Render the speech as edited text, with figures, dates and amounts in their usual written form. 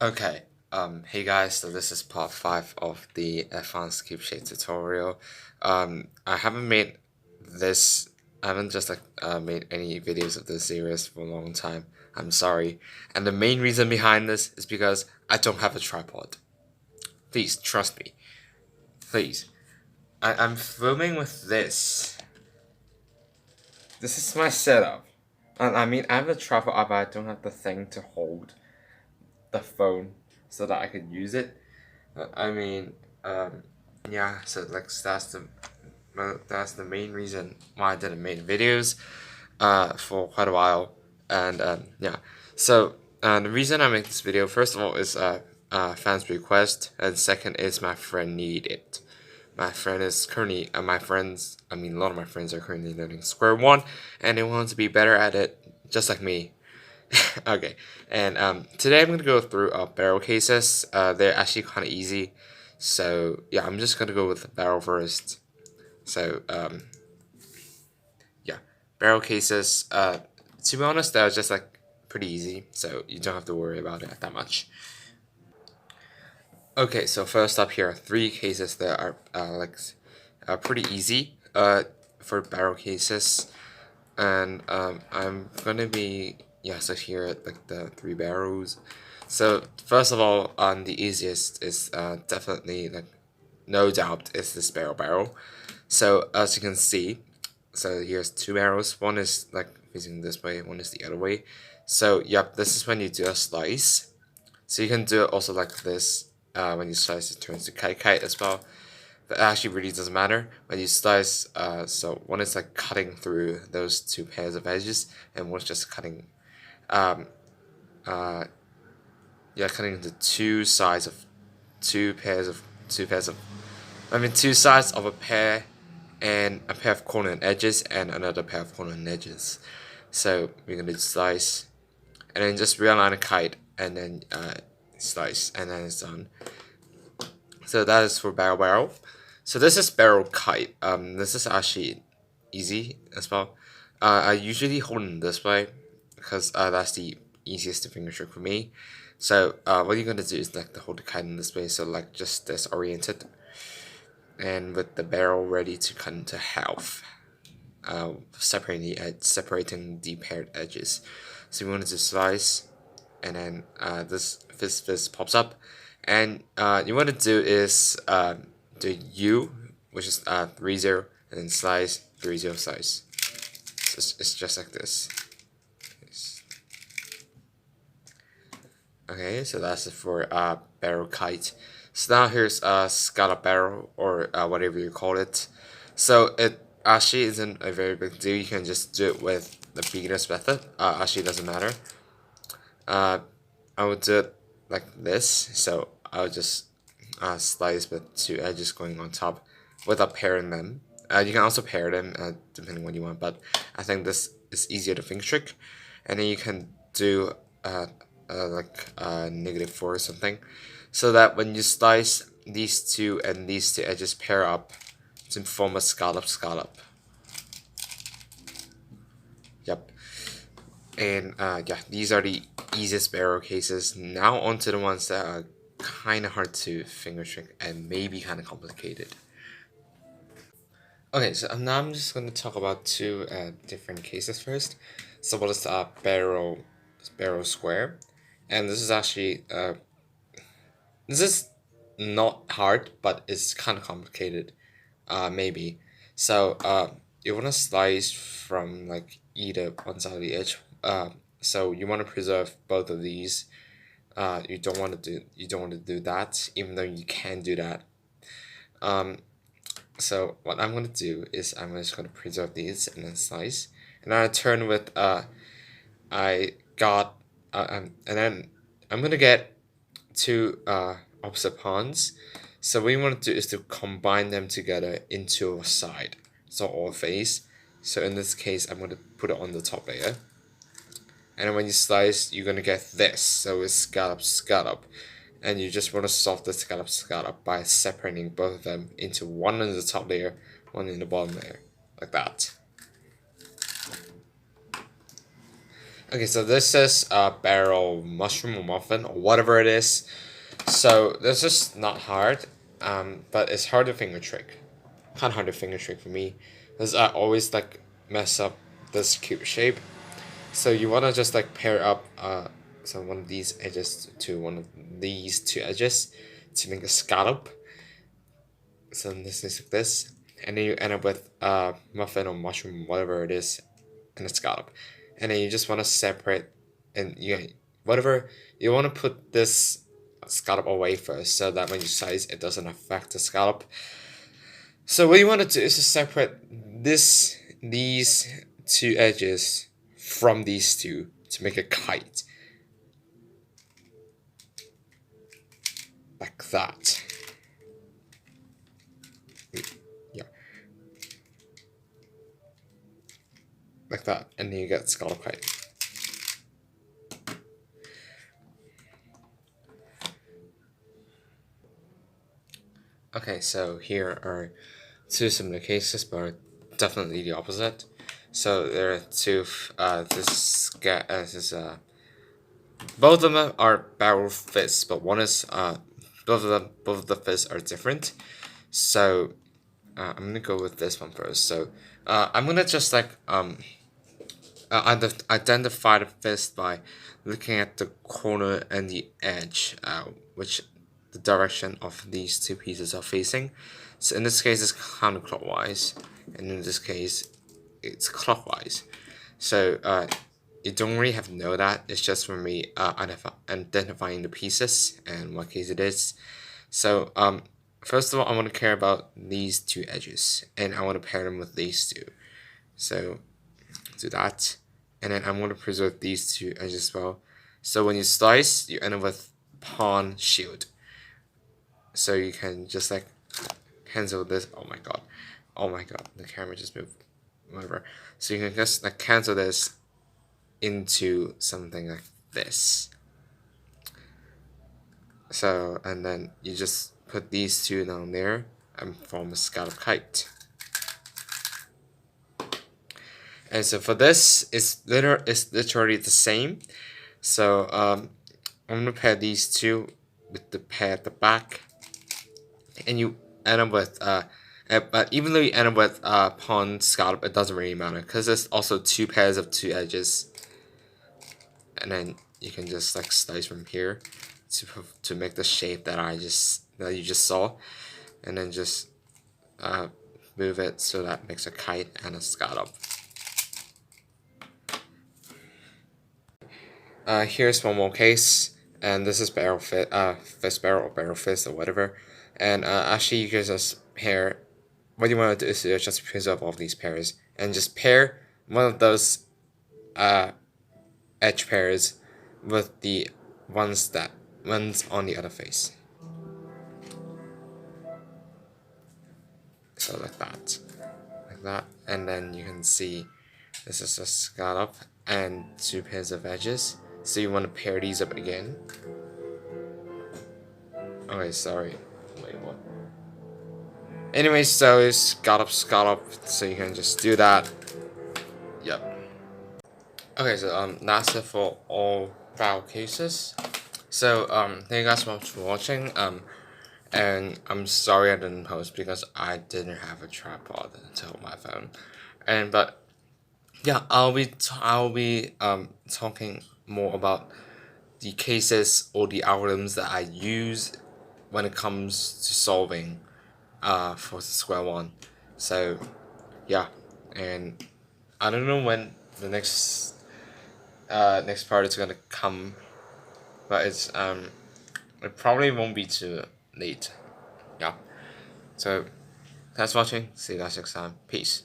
Okay, hey guys, so this is part 5 of the advanced Cubeshape tutorial. I haven't made this, I haven't just made any videos of this series for a long time. I'm sorry. And the main reason behind this is because I don't have a tripod. Please, trust me. Please. I'm filming with this. This is my setup. And I mean, I have a tripod, but I don't have the thing to hold the phone so that I could use it. I mean, um, yeah. So like that's the main reason why I didn't make videos, for quite a while, and yeah. So the reason I make this video, first of all, is fans request, and second is my friend need it. My friend is currently, my friends, I mean, a lot of my friends are currently learning Square One, and they want to be better at it, just like me. Okay, and today I'm gonna go through barrel cases. They're actually kind of easy, so yeah, I'm just gonna go with the barrel first. So yeah, barrel cases. To be honest, they're just like pretty easy, so you don't have to worry about it that much. Okay, so first up here are three cases that are pretty easy for barrel cases, and I'm gonna be, yeah, so here are like the three barrels. So first of all, the easiest is definitely, like, no doubt, is this barrel. So as you can see, so here's two barrels. One is like facing this way, one is the other way. So yep, this is when you do a slice. So you can do it also like this. When you slice, it turns to kite as well. That actually really doesn't matter. When you slice, so one is like cutting through those two pairs of edges, and one's just cutting, um, uh, yeah, cutting into two pairs of, I mean, two sides of a pair, and a pair of corner and edges, and another pair of corner and edges. So we're gonna slice, and then just realign a kite, and then slice, and then it's done. So that is for barrel. So this is barrel kite. This is actually easy as well. I usually hold it this way because that's the easiest finger trick for me. So what you're gonna do is like to hold the kite in this way. So like just this oriented, and with the barrel ready to cut into half, separating the paired edges. So we wanted to slice, and then this pops up, and you want to do is do U, which is 30, and then slice 30 slice. So it's just like this. Okay, so that's it for barrel kite. So now here's scallop barrel, or whatever you call it. So it actually isn't a very big deal. You can just do it with the beginner's method. Actually, it doesn't matter. I would do it like this. So I would just slice with two edges going on top without pairing them. You can also pair them depending what you want, but I think this is easier to finger trick. And then you can do like -4 or something, so that when you slice these two and these two edges pair up to form a scallop. Yep. And yeah, these are the easiest barrel cases. Now onto the ones that are kind of hard to finger trick and maybe kind of complicated. Okay, so now I'm just going to talk about two different cases first. So what is barrel square, and this is actually this is not hard, but it's kind of complicated, maybe. So you want to slice from like either one side of the edge. So you want to preserve both of these. You don't want to do that, even though you can do that. So what I'm going to do is I'm just going to preserve these and then slice, and then I turn with I got and then I'm gonna get two opposite pawns. So what you want to do is to combine them together into a side, so or face. So in this case, I'm going to put it on the top layer, and then when you slice, you're gonna get this. So it's scallop, and you just want to solve the scallop by separating both of them into one in the top layer, one in the bottom layer, like that. Okay, so this is a barrel mushroom or muffin or whatever it is. So this is not hard, but it's hard to finger trick. Kind of hard to finger trick for me, because I always like mess up this cube shape. So you wanna just like pair up so one of these edges to one of these two edges to make a scallop. So this is like this, and then you end up with muffin or mushroom, whatever it is, and a scallop. And then you just want to separate, and whatever you want to put this scallop away first, so that when you slice, it doesn't affect the scallop. So what you want to do is to separate these two edges from these two to make a kite, like that. Yeah, like that, and then you get scallop kite. Okay, so here are two similar cases, but definitely the opposite. So there are two. Both of them are barrel fists, but one is both of the fists are different. So I'm gonna go with this one first. So I'm gonna just like identify the fist by looking at the corner and the edge, which the direction of these two pieces are facing. So in this case, it's counterclockwise, and in this case, it's clockwise. So you don't really have to know that. It's just for me identifying the pieces and what case it is. So first of all, I want to care about these two edges, and I want to pair them with these two. So do that, and then I'm going to preserve these two edges as well. So when you slice, you end up with pawn shield. So you can just like cancel this. Oh my god, the camera just moved. Whatever. So you can just like cancel this into something like this. So and then you just put these two down there and form a scallop kite. And so for this, it's literally the same. So I'm gonna pair these two with the pair at the back, and you end up with but even though you end up with pawn scallop, it doesn't really matter because there's also two pairs of two edges, and then you can just like slice from here to make the shape that you just saw, and then just move it so that makes a kite and a scallop. Here's one more case, and this is fist barrel or barrel fist or whatever. And actually, you can just pair. What you want to do is just preserve all of these pairs and just pair one of those edge pairs with the ones on the other face. So like that, and then you can see this is a scallop and two pairs of edges. So you want to pair these up again. Okay, sorry. Wait, what? Anyway, so it's scallop, so you can just do that. Yep. Okay, so that's it for all file cases. So thank you guys so much for watching. And I'm sorry I didn't post because I didn't have a tripod to hold my phone. But yeah, I'll be talking more about the cases or the algorithms that I use when it comes to solving for the square one. So yeah, and I don't know when the next part is gonna come, but it probably won't be too late. Yeah. So thanks for watching. See you guys next time. Peace.